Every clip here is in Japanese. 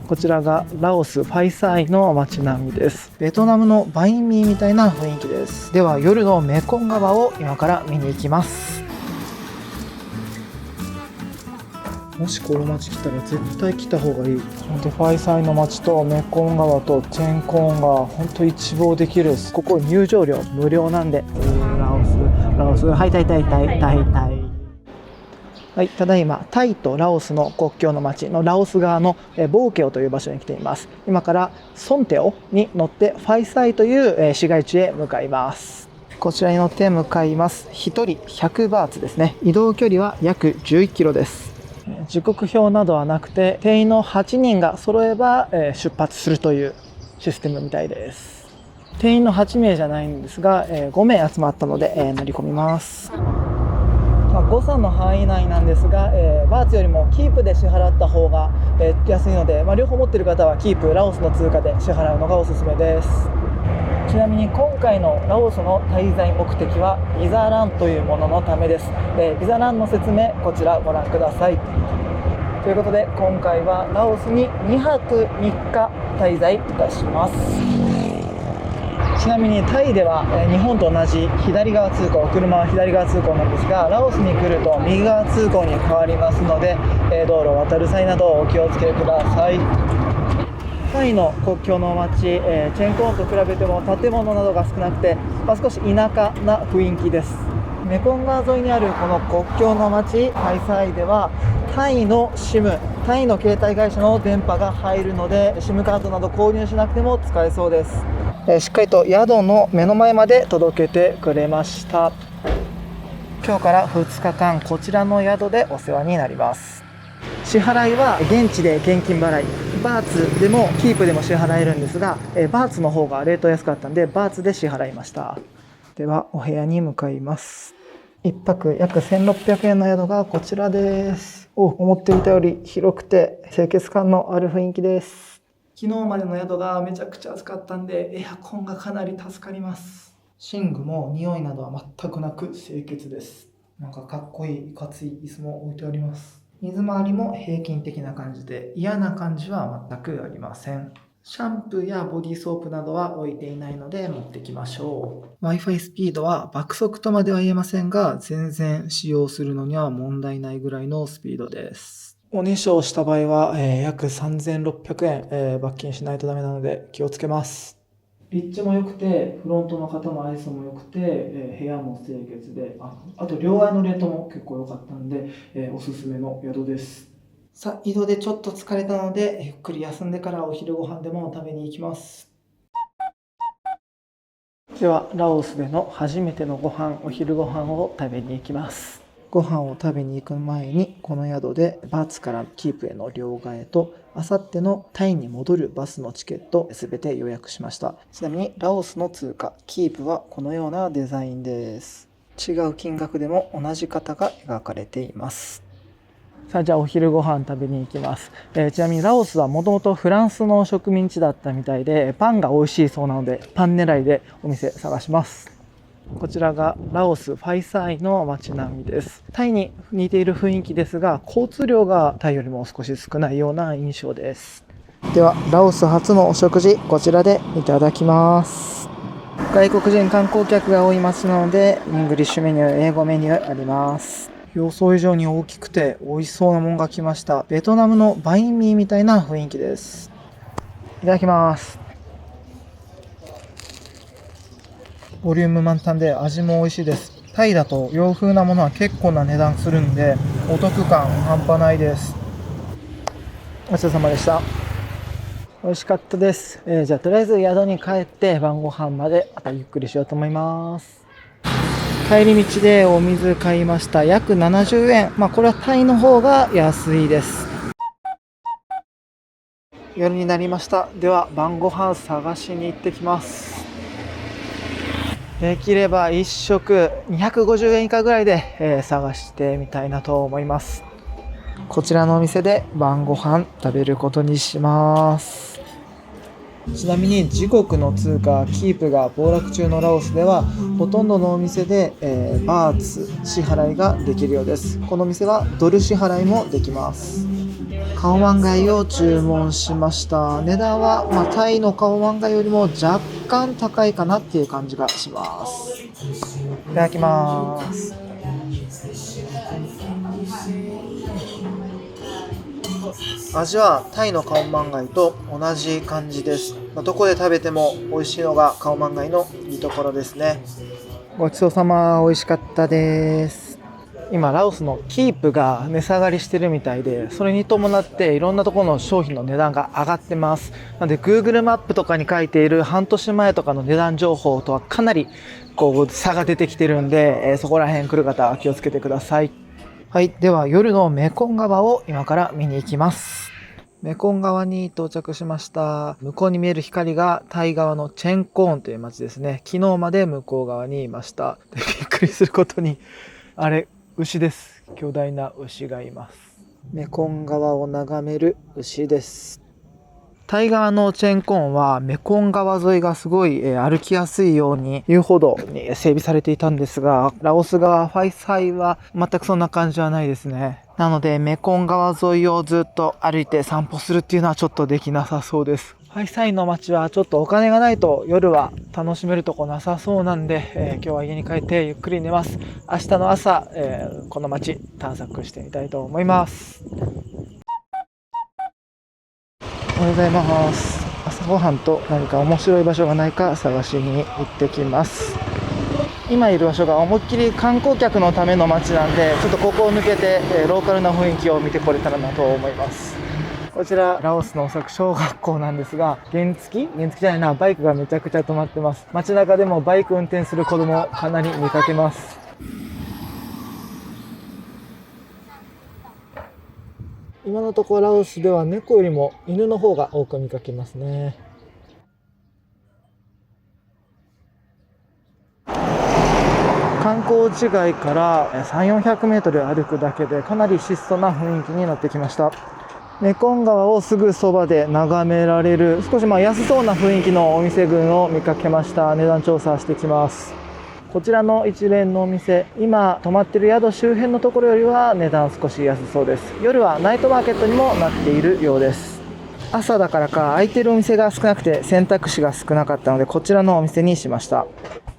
こちらがラオスファイサーイの街並みです。ベトナムのバインミーみたいな雰囲気です。では夜のメコン川を今から見に行きます。もしこの街来たら絶対来た方がいい。本当ファイサイの街とメコン川とチェンコンが本当一望できる。ここ入場料無料なんで。ラオス、はい、タイ。はい、ただいまタイとラオスの国境の町のラオス側のボーケオという場所に来ています。今からソンテオに乗ってファイサイという市街地へ向かいます。こちらに乗って向かいます。1人100バーツですね。移動距離は約11キロです。時刻表などはなくて、定員の8人が揃えば出発するというシステムみたいです。定員の8名じゃないんですが、5名集まったので乗り込みます。誤差の範囲内なんですが、バーツよりもキープで支払った方が安いので、両方持っている方はキープラオスの通貨で支払うのがおすすめです。ちなみに今回のラオスの滞在目的はビザランというもののためです。ビザランの説明こちらご覧ください。ということで今回はラオスに2泊3日滞在いたします。ちなみにタイでは日本と同じ左側通行、車は左側通行なんですが、ラオスに来ると右側通行に変わりますので、道路を渡る際などお気をつけください。タイの国境の町、チェンコンと比べても建物などが少なくて、少し田舎な雰囲気です。メコン川沿いにあるこの国境の町ハイサイではタイの SIM、タイの携帯会社の電波が入るので SIM カードなど購入しなくても使えそうです。しっかりと宿の目の前まで届けてくれました。今日から2日間こちらの宿でお世話になります。支払いは現地で現金払い、バーツでもキープでも支払えるんですが、バーツの方がレート安かったんでバーツで支払いました。ではお部屋に向かいます。1泊約1600円の宿がこちらです。思っていたより広くて清潔感のある雰囲気です。昨日までの宿がめちゃくちゃ暑かったんでエアコンがかなり助かります。寝具も匂いなどは全くなく清潔です。なんかかっこいいいかつい椅子も置いてあります。水回りも平均的な感じで嫌な感じは全くありません。シャンプーやボディーソープなどは置いていないので持ってきましょう。Wi-Fi スピードは爆速とまでは言えませんが、全然使用するのには問題ないぐらいのスピードです。おねしょをした場合は、約3600円、罰金しないとダメなので気をつけます。立地も良くて、フロントの方の愛想も良くて、部屋も清潔で、あと両替のレートも結構良かったので、おすすめの宿です。さあ、移動でちょっと疲れたので、ゆっくり休んでからお昼ご飯でも食べに行きます。では、ラオスでの初めてのお昼ご飯を食べに行きます。ご飯を食べに行く前に、この宿でバーツからキープへの両替と、あさってのタイに戻るバスのチケットすべて予約しました。ちなみにラオスの通貨キープはこのようなデザインです。違う金額でも同じ型が描かれています。さあ、じゃあお昼ご飯食べに行きます。ちなみにラオスはもともとフランスの植民地だったみたいで、パンが美味しいそうなのでパン狙いでお店探します。こちらがラオスファイサーイの街並みです。タイに似ている雰囲気ですが、交通量がタイよりも少し少ないような印象です。ではラオス初のお食事、こちらでいただきます。外国人観光客が多い街なのでイングリッシュメニュー、英語メニューあります。予想以上に大きくて美味しそうなものが来ました。ベトナムのバインミーみたいな雰囲気です。いただきます。ボリューム満タンで味も美味しいです。タイだと洋風なものは結構な値段するんでお得感半端ないです。ごちそうさまでした。美味しかったです。じゃあとりあえず宿に帰って晩ご飯までまたゆっくりしようと思います。帰り道でお水買いました。約70円。これはタイの方が安いです。夜になりました。では晩ご飯探しに行ってきます。できれば1食250円以下ぐらいで、探してみたいなと思います。こちらのお店で晩ご飯食べることにします。ちなみに自国の通貨キープが暴落中のラオスではほとんどのお店で、バーツ支払いができるようです。この店はドル支払いもできます。カオマンガイを注文しました。値段は、タイのカオマンガイよりも若干高いかなっていう感じがします。いただきます。味はタイのカオマンガイと同じ感じです。どこで食べても美味しいのがカオマンガイのいいところですね。ごちそうさま、美味しかったです。今ラオスのキープが値下がりしてるみたいで、それに伴っていろんなところの商品の値段が上がってます。なので Google マップとかに書いている半年前とかの値段情報とはかなり差が出てきてるんで、そこら辺来る方は気をつけてください。はい、では夜のメコン川を今から見に行きます。メコン川に到着しました。向こうに見える光がタイ側のチェンコーンという町ですね。昨日まで向こう側にいました。で、びっくりすることに、あれ、牛です。巨大な牛がいます。メコン川を眺める牛です。タイ側のチェンコーンはメコン川沿いがすごい歩きやすいように遊歩道に整備されていたんですが、ラオス側ファイサイは全くそんな感じはないですね。なのでメコン川沿いをずっと歩いて散歩するっていうのはちょっとできなさそうです。ファイサイの街はちょっとお金がないと夜は楽しめるとこなさそうなんで、今日は家に帰ってゆっくり寝ます。明日の朝、この街探索してみたいと思います。おはようございます。朝ごはんと何か面白い場所がないか探しに行ってきます。今いる場所が思いっきり観光客のための街なんで、ちょっとここを抜けてローカルな雰囲気を見てこれたらなと思います。こちらラオスのおそらく小学校なんですが、原付じゃないな、バイクがめちゃくちゃ止まってます。街中でもバイク運転する子供をかなり見かけます。今のところラオスでは猫よりも犬の方が多く見かけますね。観光地街から3、400メートル歩くだけでかなり質素な雰囲気になってきました。メコン川をすぐそばで眺められる少し安そうな雰囲気のお店群を見かけました。値段調査してきます。こちらの一連のお店、今泊まっている宿周辺のところよりは値段少し安そうです。夜はナイトマーケットにもなっているようです。朝だからか空いているお店が少なくて選択肢が少なかったので、こちらのお店にしました。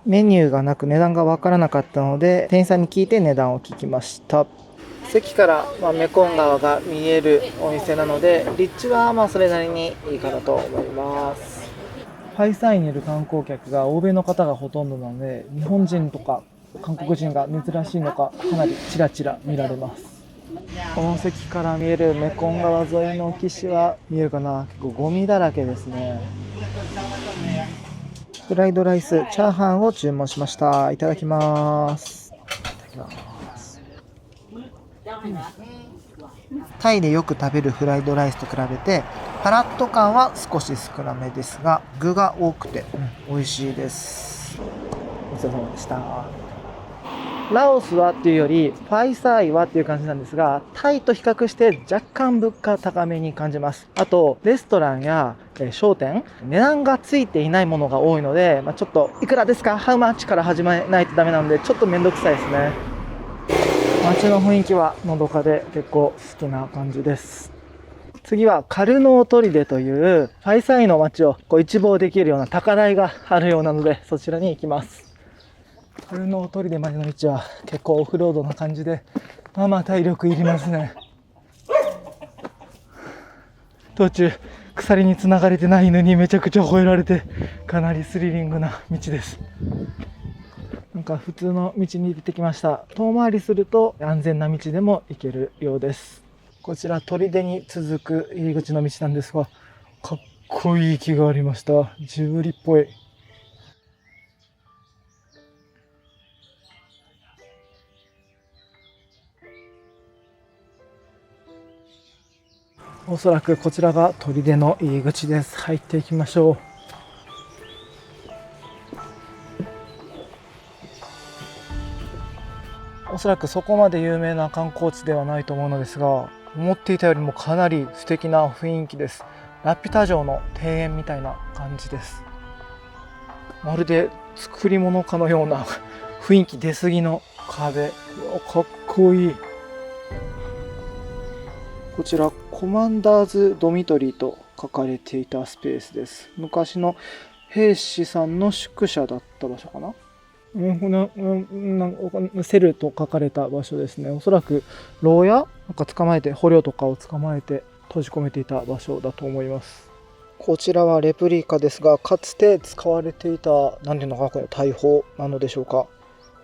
メニューがなく値段がわからなかったので、店員さんに聞いて値段を聞きました。席からメコン川が見えるお店なので、立地はそれなりにいいかなと思います。ファイサイにいる観光客が欧米の方がほとんどなので、日本人とか韓国人が珍しいのかかなりちらちら見られます。この席から見えるメコン川沿いの岸は見えるかな、結構ゴミだらけですね。フライドライス、チャーハンを注文しました。いただきます。タイでよく食べるフライドライスと比べてパラッと感は少し少なめですが、具が多くて、美味しいです。ごちそうさまでした。ラオスはっていうよりファイサイはっていう感じなんですが、タイと比較して若干物価高めに感じます。あとレストランや商店、値段がついていないものが多いので、ちょっといくらですか、ハウマッチから始めないとダメなので、ちょっとめんどくさいですね。街の雰囲気はのどかで結構好きな感じです。次はカルノー砦というファイサイの街を一望できるような高台があるようなので、そちらに行きます。カルノー砦までの道は結構オフロードな感じで、体力いりますね。途中鎖に繋がれてない犬にめちゃくちゃ吠えられて、かなりスリリングな道です。普通の道に出てきました。遠回りすると安全な道でも行けるようです。こちら砦に続く入り口の道なんですが、かっこいい木がありました。ジブリっぽい。おそらくこちらが砦の入り口です。入っていきましょう。おそらくそこまで有名な観光地ではないと思うのですが、思っていたよりもかなり素敵な雰囲気です。ラピュタ城の庭園みたいな感じです。まるで作り物かのような雰囲気出過ぎの壁。かっこいい。こちらコマンダーズドミトリーと書かれていたスペースです。昔の兵士さんの宿舎だった場所かな。セルと書かれた場所ですね。おそらく牢屋捕まえて、捕虜とかを捕まえて閉じ込めていた場所だと思います。こちらはレプリカですが、かつて使われていた、なんていうのか、この大砲なのでしょうか。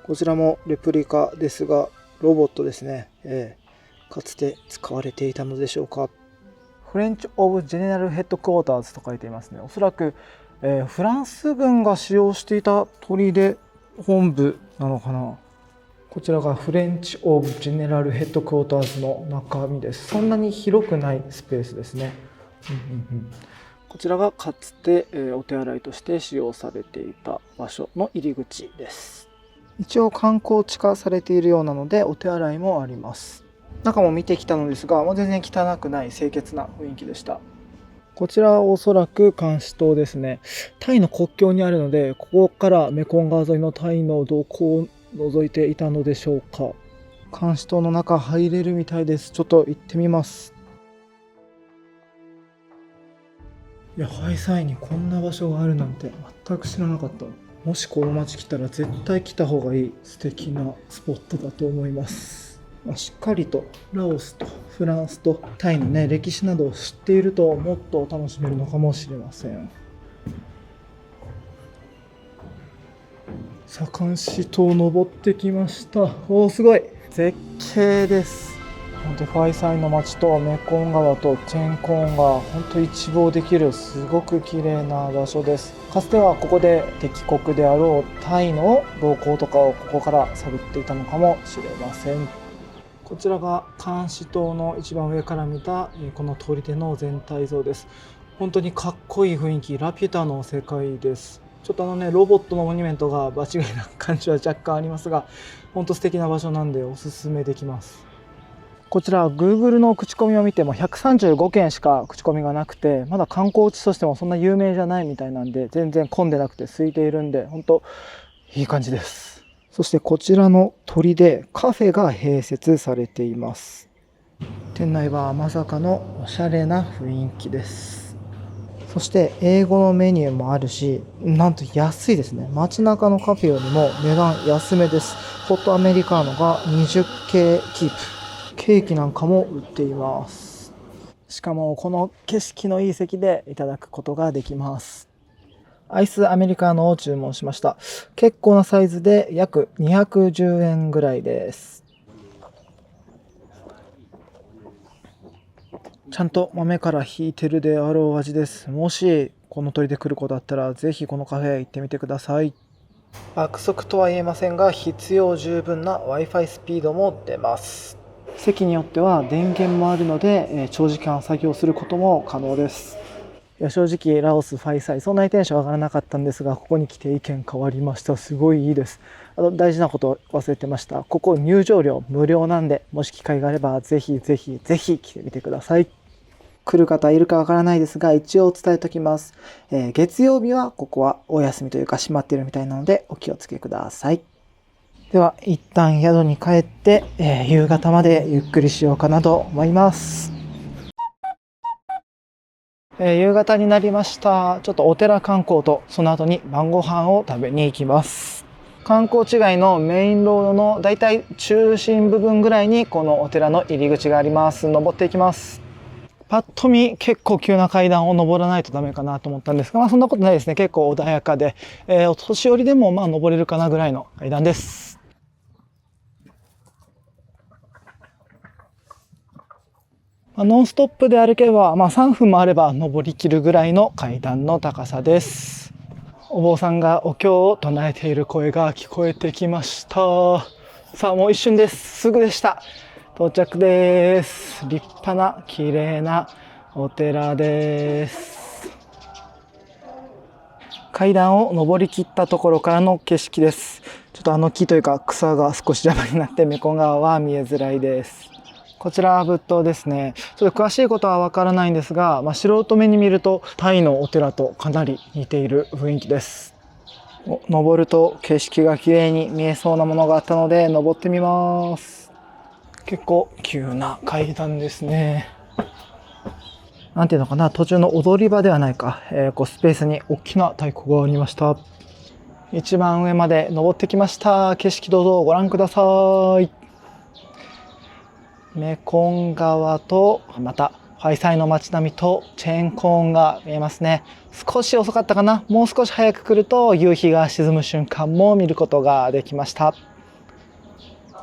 こちらもレプリカですが、ロボットですね。かつて使われていたのでしょうか。フレンチ・オブ・ジェネラル・ヘッドクォーターズと書いていますね。おそらく、フランス軍が使用していた砦で本部なのかな。こちらがフレンチ・オブ・ジェネラル・ヘッドクォーターズの中身です。そんなに広くないスペースですね。こちらがかつて、お手洗いとして使用されていた場所の入り口です。一応観光地化されているようなのでお手洗いもあります。中も見てきたのですが、全然汚くない清潔な雰囲気でした。こちらはおそらく監視塔ですね。タイの国境にあるので、ここからメコン川沿いのタイの動向を覗いていたのでしょうか。監視塔の中入れるみたいです。ちょっと行ってみます。いや、ハイサイにこんな場所があるなんて全く知らなかった。もしこの街来たら絶対来た方がいい素敵なスポットだと思います。しっかりとラオスとフランスとタイのね、歴史などを知っているともっと楽しめるのかもしれません。さあ、監視塔登ってきました。おー、すごい絶景です。ファイサイの街とメコン川とチェンコンが本当一望できるすごく綺麗な場所です。かつてはここで敵国であろうタイの動向とかをここから探っていたのかもしれません。こちらが監視塔の一番上から見たこの砦の全体像です。本当にかっこいい雰囲気、ラピュタの世界です。ちょっとロボットのモニュメントが場違いな感じは若干ありますが、本当素敵な場所なんでおすすめできます。こちら Google の口コミを見ても135件しか口コミがなくて、まだ観光地としてもそんな有名じゃないみたいなんで、全然混んでなくて空いているんで、本当いい感じです。そしてこちらの砦でカフェが併設されています。店内はまさかのおしゃれな雰囲気です。そして英語のメニューもあるし、なんと安いですね。街中のカフェよりも値段安めです。ホットアメリカーノが20系キープ。ケーキなんかも売っています。しかもこの景色のいい席でいただくことができます。アイスアメリカーノを注文しました。結構なサイズで約210円ぐらいです。ちゃんと豆からひいてるであろう味です。もしこの砦で来る子だったらぜひこのカフェ行ってみてください。爆速とは言えませんが必要十分な Wi-Fi スピードも出ます。席によっては電源もあるので長時間作業することも可能です。いや、正直ラオスファイサイそんなにテンション上がらなかったんですが、ここに来て意見変わりました。すごいいいです。あと大事なこと忘れてました。ここ入場料無料なんで、もし機会があればぜひぜひぜひ来てみてください。来る方いるかわからないですが、一応伝えときます。月曜日はここはお休みというか閉まっているみたいなのでお気をつけください。では一旦宿に帰って、夕方までゆっくりしようかなと思います。夕方になりました。ちょっとお寺観光とその後に晩ご飯を食べに行きます。観光地街のメインロードのだいたい中心部分ぐらいにこのお寺の入り口があります。登っていきます。パッと見結構急な階段を登らないとダメかなと思ったんですが、そんなことないですね。結構穏やかで、お年寄りでも登れるかなぐらいの階段です。ノンストップで歩けば、3分もあれば登りきるぐらいの階段の高さです。お坊さんがお経を唱えている声が聞こえてきました。さあ、もう一瞬です。すぐでした。到着です。立派な綺麗なお寺です。階段を登りきったところからの景色です。ちょっと木というか草が少し邪魔になってメコン川は見えづらいです。こちらは仏塔ですね。ちょっと詳しいことはわからないんですが、素人目に見るとタイのお寺とかなり似ている雰囲気です。登ると景色が綺麗に見えそうなものがあったので登ってみます。結構急な階段ですね。なんていうのかな、途中の踊り場ではないか、スペースに大きな太鼓がありました。一番上まで登ってきました。景色どうぞご覧ください。メコン川と、またファイサイの街並みとチェーンコーンが見えますね。少し遅かったかな。もう少し早く来ると夕日が沈む瞬間も見ることができました。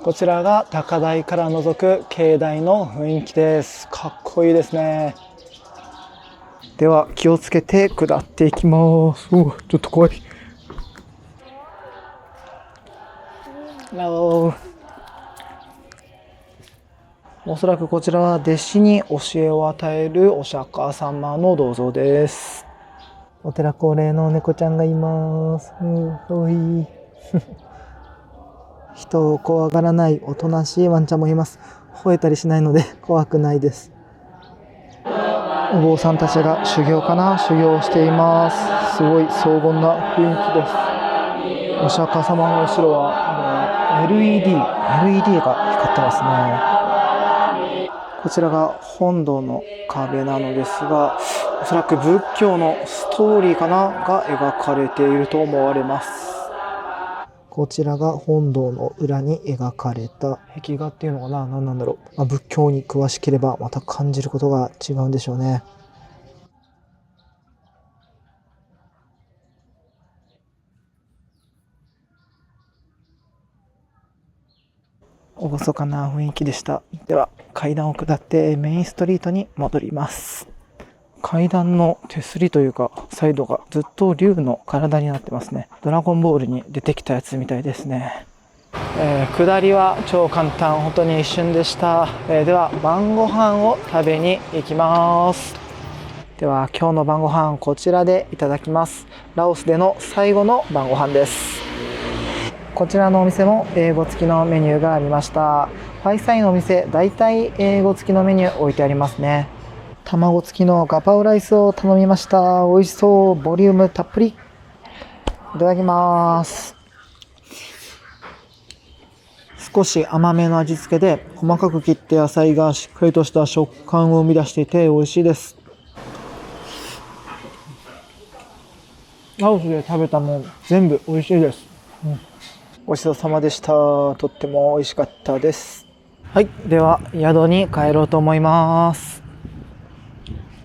こちらが高台から覗く境内の雰囲気です。かっこいいですね。では気をつけて下っていきます。ちょっと怖い。おそらくこちらは弟子に教えを与えるお釈迦様の銅像です。お寺恒例の猫ちゃんがいます。かわいい。人を怖がらないおとなしいワンちゃんもいます。吠えたりしないので怖くないです。お坊さんたちが修行をしています。すごい荘厳な雰囲気です。お釈迦様の後ろはLED が光ってますね。こちらが本堂の壁なのですが、おそらく仏教のストーリーが描かれていると思われます。こちらが本堂の裏に描かれた壁画っていうのかな、何なんだろう。仏教に詳しければまた感じることが違うんでしょうね。厳かな雰囲気でした。では階段を下ってメインストリートに戻ります。階段の手すりというかサイドがずっと竜の体になってますね。ドラゴンボールに出てきたやつみたいですね。下りは超簡単、本当に一瞬でした。では晩ご飯を食べに行きます。では今日の晩ご飯こちらでいただきます。ラオスでの最後の晩ご飯です。こちらのお店も英語付きのメニューがありました。ファイサイのお店、だいたい英語付きのメニュー置いてありますね。卵付きのガパオライスを頼みました。美味しそう、ボリュームたっぷり。いただきます。少し甘めの味付けで細かく切って野菜がしっかりとした食感を生み出していて美味しいです。ラオスで食べたもん全部美味しいです。ごちそうさまでした。とっても美味しかったです。はい、では宿に帰ろうと思います。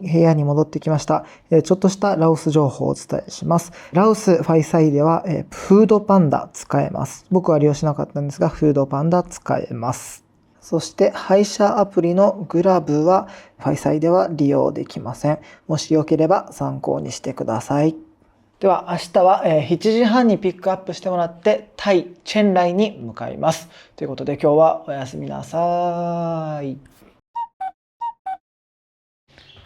部屋に戻ってきました。ちょっとしたラオス情報をお伝えします。ラオスファイサイではフードパンダ使えます。僕は利用しなかったんですが、フードパンダ使えます。そして配車アプリのグラブはファイサイでは利用できません。もしよければ参考にしてください。では明日は7時半にピックアップしてもらってタイ・チェンライに向かいます。ということで今日はおやすみなさい。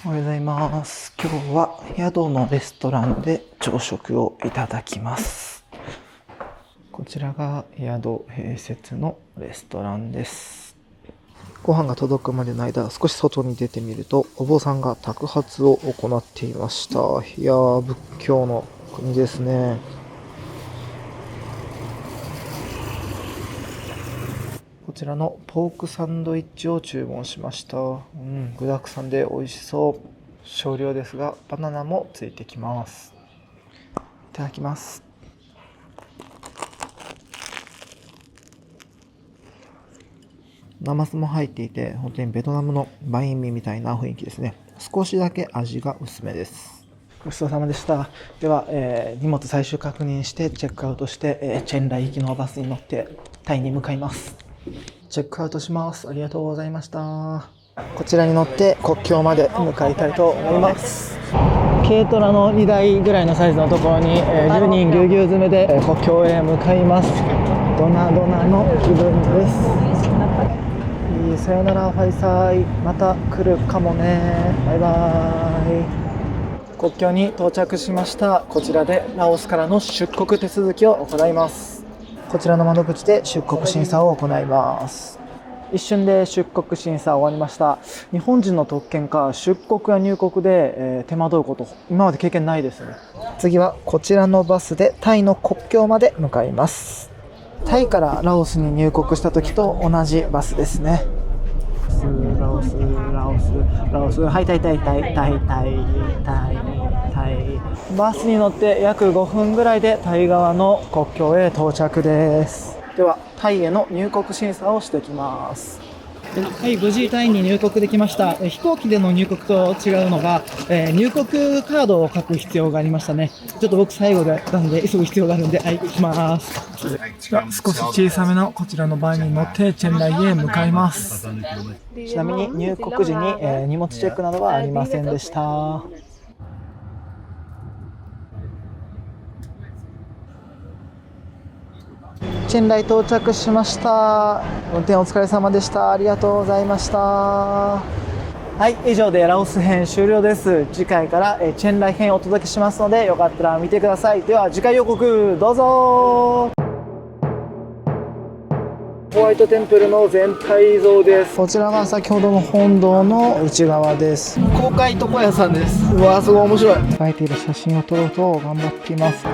おはようございます。今日は宿のレストランで朝食をいただきます。こちらが宿併設のレストランです。ご飯が届くまでの間、少し外に出てみるとお坊さんが托鉢を行っていました。いやー、仏教の国ですね。こちらのポークサンドイッチを注文しました。具沢山で美味しそう。少量ですがバナナもついてきます。いただきます。ナマズも入っていて、本当にベトナムのバインミーみたいな雰囲気ですね。少しだけ味が薄めです。ごちそうさまでした。では、荷物最終確認してチェックアウトして、チェンライ行きのバスに乗ってタイに向かいます。チェックアウトします。ありがとうございました。こちらに乗って国境まで向かいたいと思います。軽トラの2台ぐらいのサイズのところに、10人ぎゅうぎゅう詰めで国境へ向かいます。ドナドナの気分です。さよならファイサイ、また来るかもね。バイバイ。国境に到着しました。こちらでラオスからの出国手続きを行います。こちらの窓口で出国審査を行います。一瞬で出国審査終わりました。日本人の特権か出国や入国で、手間取ること今まで経験ないですね。次はこちらのバスでタイの国境まで向かいます。タイからラオスに入国した時と同じバスですね。ラオスはい、タイ。バスに乗って約5分ぐらいでタイ側の国境へ到着です。では、タイへの入国審査をしてきます。はい、無事タイに入国できました。飛行機での入国と違うのが、入国カードを書く必要がありましたね。ちょっと僕最後だったんで急ぐ必要があるんで、はい、行きます。少し小さめのこちらのバンに乗ってチェンライへ向かいます。ちなみに入国時に、荷物チェックなどはありませんでした。チェンライ到着しました。運転お疲れ様でした。ありがとうございました。はい、以上でラオス編終了です。次回からチェンライ編をお届けしますので、よかったら見てください。では次回予告どうぞ。ホワイトテンプルの全体像です。こちらが先ほどの本堂の内側です。公開床屋さんです。うわー、すごい面白い。描いている写真を撮ろうと頑張っています。